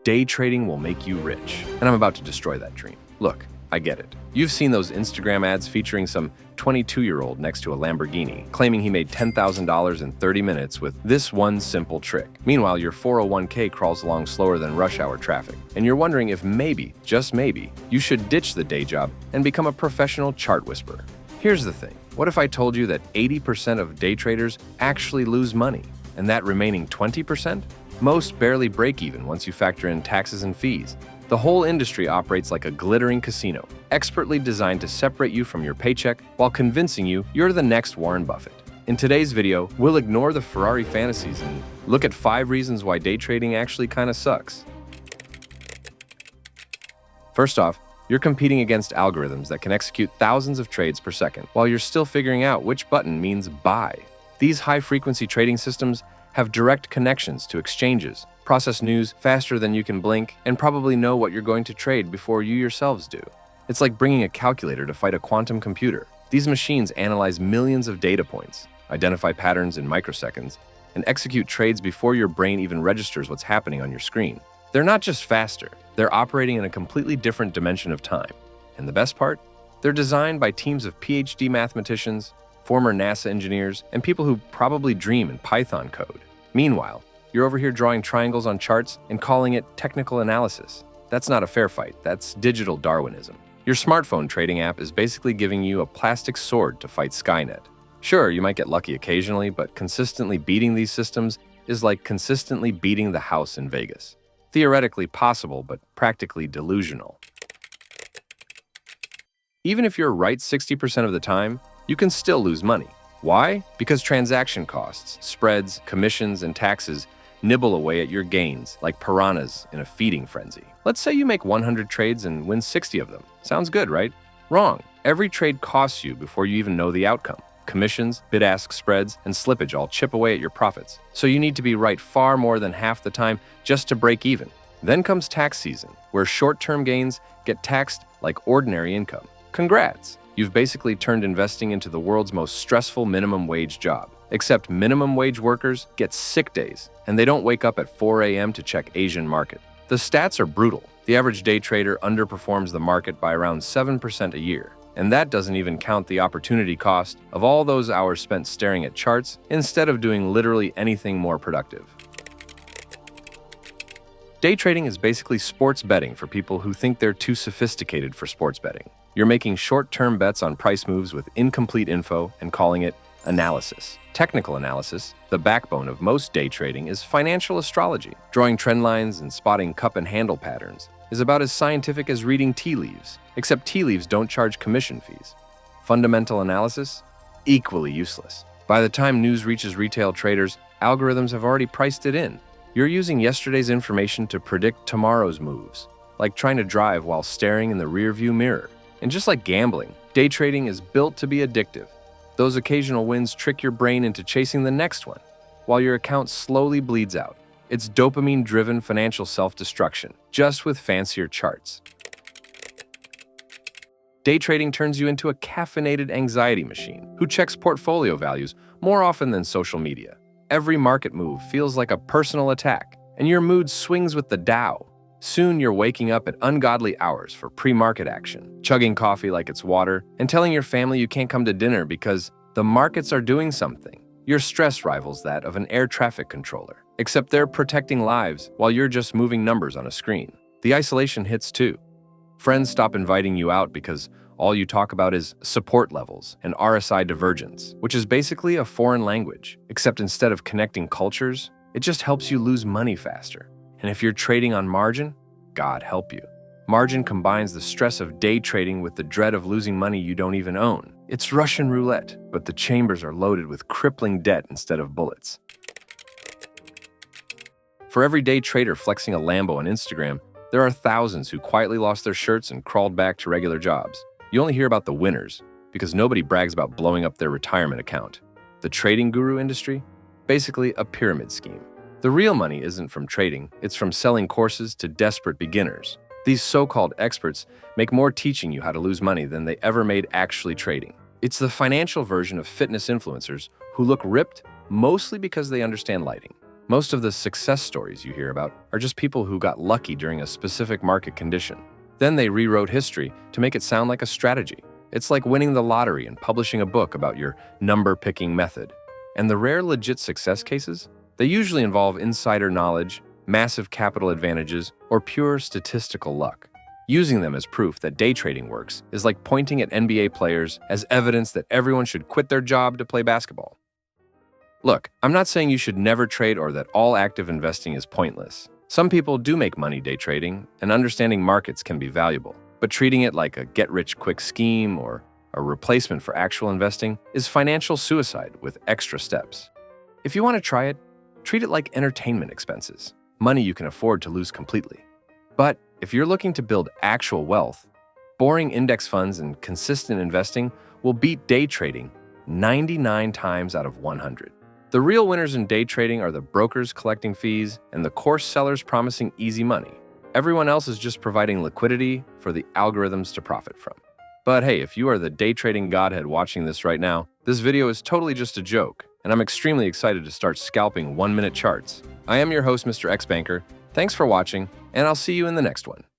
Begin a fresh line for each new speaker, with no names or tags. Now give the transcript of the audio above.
day trading will make you rich. And I'm about to destroy that dream. Look, I get it. You've seen those Instagram ads featuring some 22-year-old next to a Lamborghini, claiming he made $10,000 in 30 minutes with this one simple trick. Meanwhile, your 401k crawls along slower than rush hour traffic, and you're wondering if maybe, just maybe, you should ditch the day job and become a professional chart whisperer. Here's the thing. What if I told you that 80% of day traders actually lose money, and that remaining 20%? Most barely break even once you factor in taxes and fees. The whole industry operates like a glittering casino, expertly designed to separate you from your paycheck while convincing you you're the next Warren Buffett. In today's video, we'll ignore the Ferrari fantasies and look at 5 reasons why day trading actually kinda sucks. First off, you're competing against algorithms that can execute thousands of trades per second while you're still figuring out which button means buy. These high-frequency trading systems have direct connections to exchanges, process news faster than you can blink, and probably know what you're going to trade before you yourselves do. It's like bringing a calculator to fight a quantum computer. These machines analyze millions of data points, identify patterns in microseconds, and execute trades before your brain even registers what's happening on your screen. They're not just faster, they're operating in a completely different dimension of time. And the best part? They're designed by teams of PhD mathematicians, former NASA engineers, and people who probably dream in Python code. Meanwhile, you're over here drawing triangles on charts and calling it technical analysis. That's not a fair fight, that's digital Darwinism. Your smartphone trading app is basically giving you a plastic sword to fight Skynet. Sure, you might get lucky occasionally, but consistently beating these systems is like consistently beating the house in Vegas. Theoretically possible, but practically delusional. Even if you're right 60% of the time, you can still lose money. Why? Because transaction costs, spreads, commissions, and taxes nibble away at your gains like piranhas in a feeding frenzy. Let's say you make 100 trades and win 60 of them. Sounds good, right? Wrong. Every trade costs you before you even know the outcome. Commissions, bid-ask spreads, and slippage all chip away at your profits. So you need to be right far more than half the time just to break even. Then comes tax season, where short-term gains get taxed like ordinary income. Congrats! You've basically turned investing into the world's most stressful minimum wage job. Except minimum wage workers get sick days, and they don't wake up at 4 a.m. to check Asian market. The stats are brutal. The average day trader underperforms the market by around 7% a year. And that doesn't even count the opportunity cost of all those hours spent staring at charts instead of doing literally anything more productive. Day trading is basically sports betting for people who think they're too sophisticated for sports betting. You're making short-term bets on price moves with incomplete info and calling it analysis. Technical analysis, the backbone of most day trading, is financial astrology. Drawing trend lines and spotting cup and handle patterns is about as scientific as reading tea leaves, except tea leaves don't charge commission fees. Fundamental analysis? Equally useless. By the time news reaches retail traders, algorithms have already priced it in. You're using yesterday's information to predict tomorrow's moves, like trying to drive while staring in the rearview mirror. And just like gambling, day trading is built to be addictive. Those occasional wins trick your brain into chasing the next one, while your account slowly bleeds out. It's dopamine-driven financial self-destruction, just with fancier charts. Day trading turns you into a caffeinated anxiety machine who checks portfolio values more often than social media. Every market move feels like a personal attack, and your mood swings with the Dow. Soon you're waking up at ungodly hours for pre-market action, chugging coffee like it's water, and telling your family you can't come to dinner because the markets are doing something. Your stress rivals that of an air traffic controller, except they're protecting lives while you're just moving numbers on a screen. The isolation hits too. Friends stop inviting you out because all you talk about is support levels and RSI divergence, which is basically a foreign language, except instead of connecting cultures, it just helps you lose money faster. And if you're trading on margin, God help you. Margin combines the stress of day trading with the dread of losing money you don't even own. It's Russian roulette, but the chambers are loaded with crippling debt instead of bullets. For every day trader flexing a Lambo on Instagram, there are thousands who quietly lost their shirts and crawled back to regular jobs. You only hear about the winners, because nobody brags about blowing up their retirement account. The trading guru industry? Basically a pyramid scheme. The real money isn't from trading, it's from selling courses to desperate beginners. These so-called experts make more teaching you how to lose money than they ever made actually trading. It's the financial version of fitness influencers who look ripped mostly because they understand lighting. Most of the success stories you hear about are just people who got lucky during a specific market condition. Then they rewrote history to make it sound like a strategy. It's like winning the lottery and publishing a book about your number-picking method. And the rare legit success cases? They usually involve insider knowledge, massive capital advantages, or pure statistical luck. Using them as proof that day trading works is like pointing at NBA players as evidence that everyone should quit their job to play basketball. Look, I'm not saying you should never trade or that all active investing is pointless. Some people do make money day trading, and understanding markets can be valuable. But treating it like a get-rich-quick scheme or a replacement for actual investing is financial suicide with extra steps. If you want to try it, treat it like entertainment expenses, money you can afford to lose completely. But if you're looking to build actual wealth, boring index funds and consistent investing will beat day trading 99 times out of 100. The real winners in day trading are the brokers collecting fees and the course sellers promising easy money. Everyone else is just providing liquidity for the algorithms to profit from. But hey, if you are the day trading godhead watching this right now, this video is totally just a joke, and I'm extremely excited to start scalping 1-minute charts. I am your host, Mr. X Banker. Thanks for watching, and I'll see you in the next one.